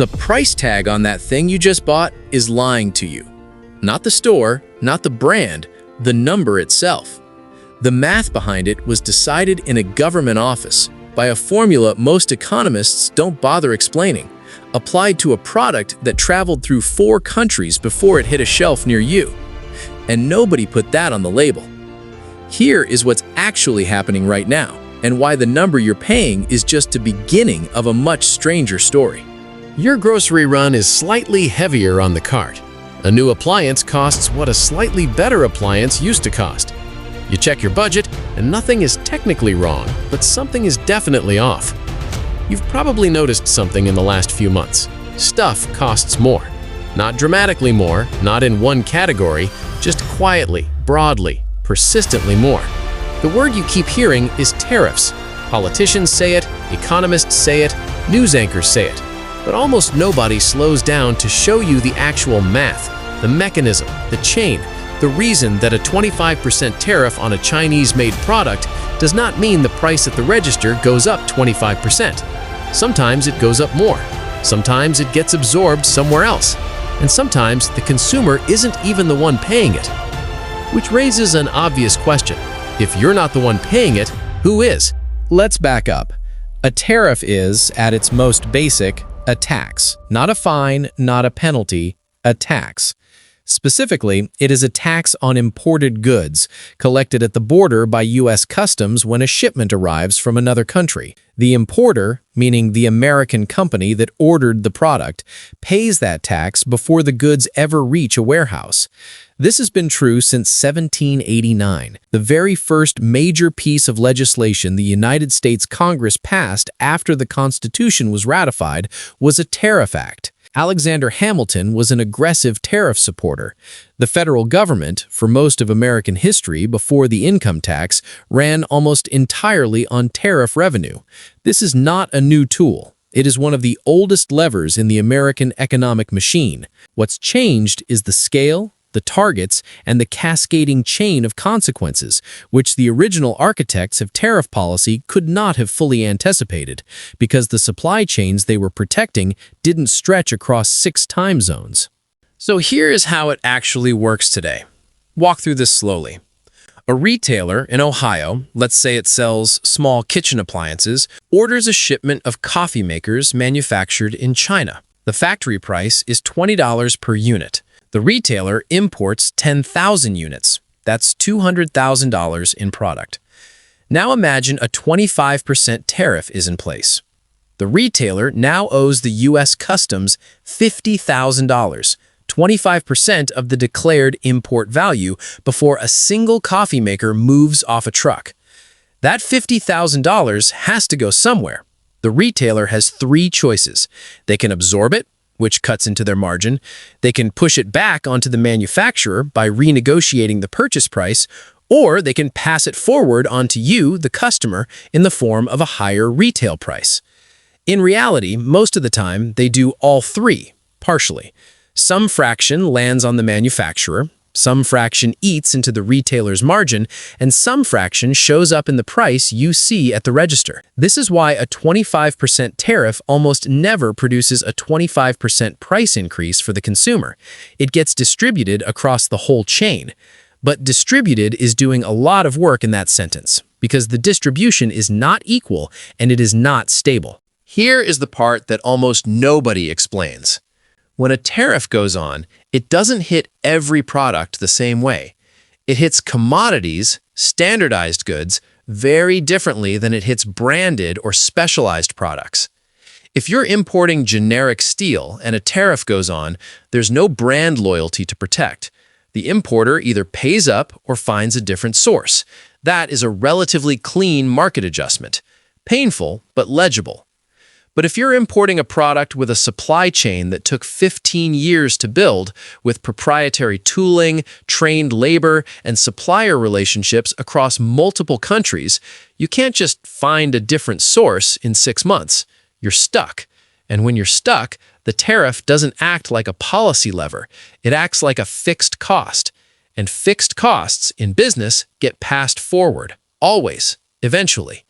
The price tag on that thing you just bought is lying to you. Not the store, not the brand, the number itself. The math behind it was decided in a government office by a formula most economists don't bother explaining, applied to a product that traveled through 4 countries before it hit a shelf near you. And nobody put that on the label. Here is what's actually happening right now, and why the number you're paying is just the beginning of a much stranger story. Your grocery run is slightly heavier on the cart. A new appliance costs what a slightly better appliance used to cost. You check your budget, and nothing is technically wrong, but something is definitely off. You've probably noticed something in the last few months. Stuff costs more. Not dramatically more, not in one category, just quietly, broadly, persistently more. The word you keep hearing is tariffs. Politicians say it, economists say it, news anchors say it. But almost nobody slows down to show you the actual math, the mechanism, the chain, the reason that a 25% tariff on a Chinese-made product does not mean the price at the register goes up 25%. Sometimes it goes up more. Sometimes it gets absorbed somewhere else. And sometimes the consumer isn't even the one paying it. Which raises an obvious question. If you're not the one paying it, who is? Let's back up. A tariff is, at its most basic, a tax. Not a fine, not a penalty, a tax. Specifically, it is a tax on imported goods collected at the border by U.S. Customs when a shipment arrives from another country. The importer, meaning the American company that ordered the product, pays that tax before the goods ever reach a warehouse. This has been true since 1789. The very first major piece of legislation the United States Congress passed after the Constitution was ratified was a Tariff Act. Alexander Hamilton was an aggressive tariff supporter. The federal government, for most of American history before the income tax, ran almost entirely on tariff revenue. This is not a new tool. It is one of the oldest levers in the American economic machine. What's changed is the scale, the targets, and the cascading chain of consequences, which the original architects of tariff policy could not have fully anticipated, because the supply chains they were protecting didn't stretch across 6 time zones. So here is how it actually works today. Walk through this slowly. A retailer in Ohio, let's say it sells small kitchen appliances, orders a shipment of coffee makers manufactured in China. The factory price is $20 per unit. The retailer imports 10,000 units. That's $200,000 in product. Now imagine a 25% tariff is in place. The retailer now owes the U.S. Customs $50,000, 25% of the declared import value before a single coffee maker moves off a truck. That $50,000 has to go somewhere. The retailer has 3 choices. They can absorb it, which cuts into their margin. They can push it back onto the manufacturer by renegotiating the purchase price, or they can pass it forward onto you, the customer, in the form of a higher retail price. In reality, most of the time, they do all 3, partially. Some fraction lands on the manufacturer, some fraction eats into the retailer's margin, and some fraction shows up in the price you see at the register. This is why a 25% tariff almost never produces a 25% price increase for the consumer. It gets distributed across the whole chain. But distributed is doing a lot of work in that sentence, because the distribution is not equal and it is not stable. Here is the part that almost nobody explains. When a tariff goes on, it doesn't hit every product the same way. It hits commodities, standardized goods, very differently than it hits branded or specialized products. If you're importing generic steel and a tariff goes on, there's no brand loyalty to protect. The importer either pays up or finds a different source. That is a relatively clean market adjustment. Painful, but legible. But if you're importing a product with a supply chain that took 15 years to build, with proprietary tooling, trained labor, and supplier relationships across multiple countries, you can't just find a different source in 6 months. You're stuck. And when you're stuck, the tariff doesn't act like a policy lever. It acts like a fixed cost. And fixed costs in business get passed forward, always, eventually.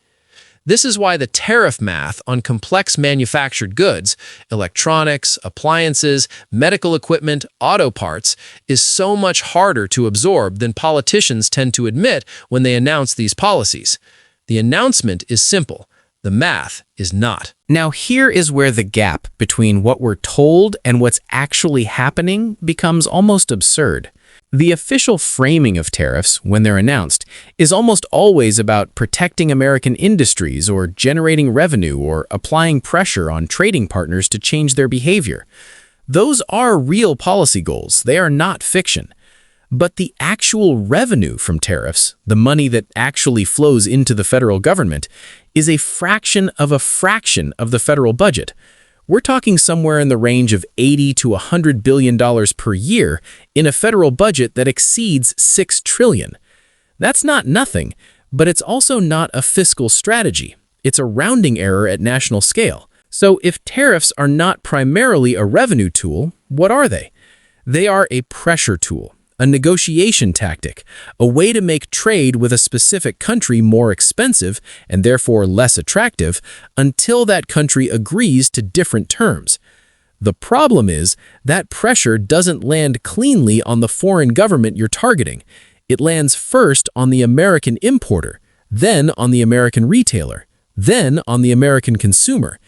This is why the tariff math on complex manufactured goods, electronics, appliances, medical equipment, auto parts, is so much harder to absorb than politicians tend to admit when they announce these policies. The announcement is simple. The math is not. Now, here is where the gap between what we're told and what's actually happening becomes almost absurd. The official framing of tariffs, when they're announced, is almost always about protecting American industries or generating revenue or applying pressure on trading partners to change their behavior. Those are real policy goals. They are not fiction. But the actual revenue from tariffs, the money that actually flows into the federal government, is a fraction of the federal budget. We're talking somewhere in the range of $80 to $100 billion per year in a federal budget that exceeds $6 trillion. That's not nothing, but it's also not a fiscal strategy. It's a rounding error at national scale. So if tariffs are not primarily a revenue tool, what are they? They are a pressure tool, a negotiation tactic, a way to make trade with a specific country more expensive and therefore less attractive until that country agrees to different terms. The problem is that pressure doesn't land cleanly on the foreign government you're targeting. It lands first on the American importer, then on the American retailer, then on the American consumer.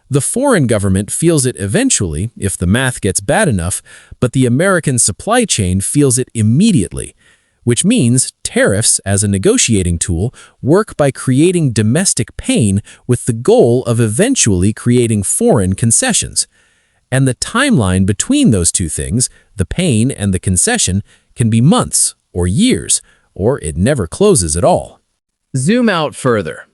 The foreign government feels it eventually, if the math gets bad enough, but the American supply chain feels it immediately, which means tariffs as a negotiating tool work by creating domestic pain with the goal of eventually creating foreign concessions. And the timeline between those two things, the pain and the concession, can be months or years, or it never closes at all. Zoom out further.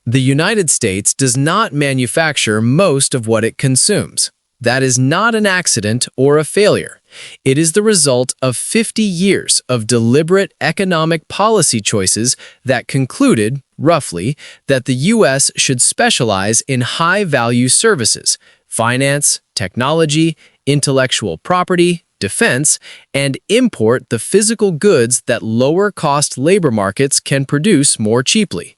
The United States does not manufacture most of what it consumes. That is not an accident or a failure. It is the result of 50 years of deliberate economic policy choices that concluded, roughly, that the U.S. should specialize in high-value services, finance, technology, intellectual property, defense, and import the physical goods that lower-cost labor markets can produce more cheaply.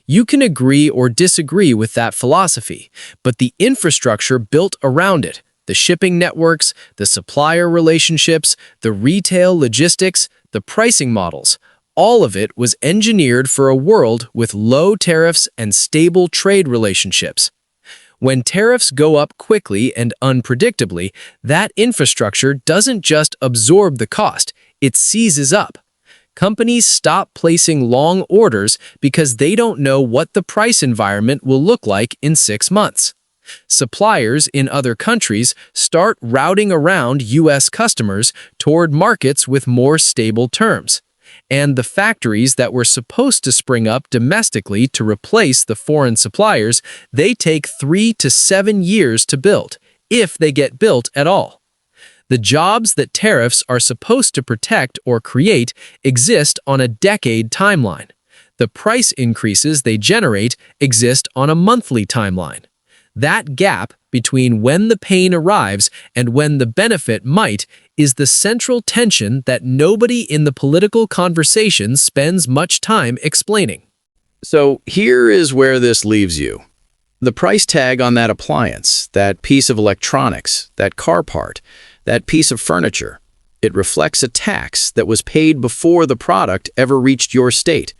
You can agree or disagree with that philosophy, but the infrastructure built around it, the shipping networks, the supplier relationships, the retail logistics, the pricing models, all of it was engineered for a world with low tariffs and stable trade relationships. When tariffs go up quickly and unpredictably, that infrastructure doesn't just absorb the cost, it seizes up. Companies stop placing long orders because they don't know what the price environment will look like in 6 months. Suppliers in other countries start routing around U.S. customers toward markets with more stable terms. And the factories that were supposed to spring up domestically to replace the foreign suppliers, they take 3 to 7 years to build, if they get built at all. The jobs that tariffs are supposed to protect or create exist on a decade timeline. The price increases they generate exist on a monthly timeline. That gap between when the pain arrives and when the benefit might is the central tension that nobody in the political conversation spends much time explaining. So here is where this leaves you. The price tag on that appliance, that piece of electronics, that car part, that piece of furniture, it reflects a tax that was paid before the product ever reached your state.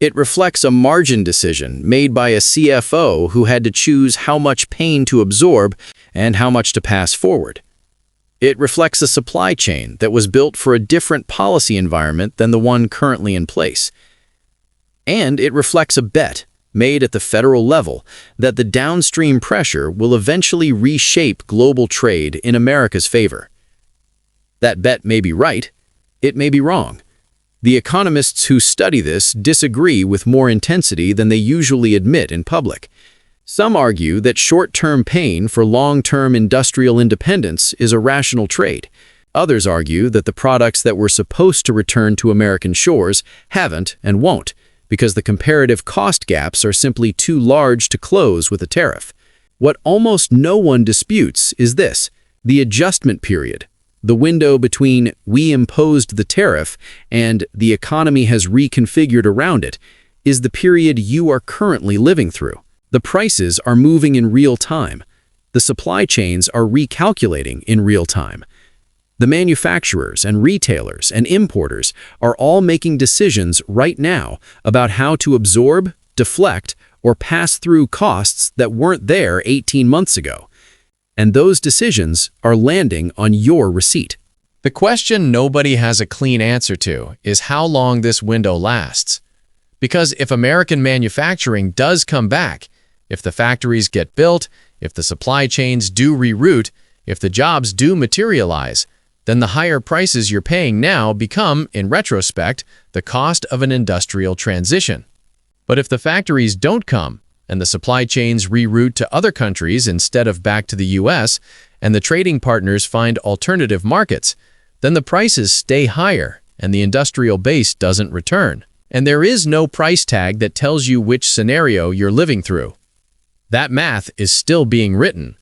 It reflects a margin decision made by a CFO who had to choose how much pain to absorb and how much to pass forward. It reflects a supply chain that was built for a different policy environment than the one currently in place. And it reflects a bet made at the federal level that the downstream pressure will eventually reshape global trade in America's favor. That bet may be right, it may be wrong. The economists who study this disagree with more intensity than they usually admit in public. Some argue that short-term pain for long-term industrial independence is a rational trade. Others argue that the products that were supposed to return to American shores haven't and won't, because the comparative cost gaps are simply too large to close with a tariff. What almost no one disputes is this: the adjustment period, the window between "we imposed the tariff" and "the economy has reconfigured around it," is the period you are currently living through. The prices are moving in real time. The supply chains are recalculating in real time. The manufacturers and retailers and importers are all making decisions right now about how to absorb, deflect, or pass through costs that weren't there 18 months ago. And those decisions are landing on your receipt. The question nobody has a clean answer to is how long this window lasts. Because if American manufacturing does come back, if the factories get built, if the supply chains do reroute, if the jobs do materialize, then the higher prices you're paying now become, in retrospect, the cost of an industrial transition. But if the factories don't come, and the supply chains reroute to other countries instead of back to the US, and the trading partners find alternative markets, then the prices stay higher and the industrial base doesn't return. And there is no price tag that tells you which scenario you're living through. That math is still being written,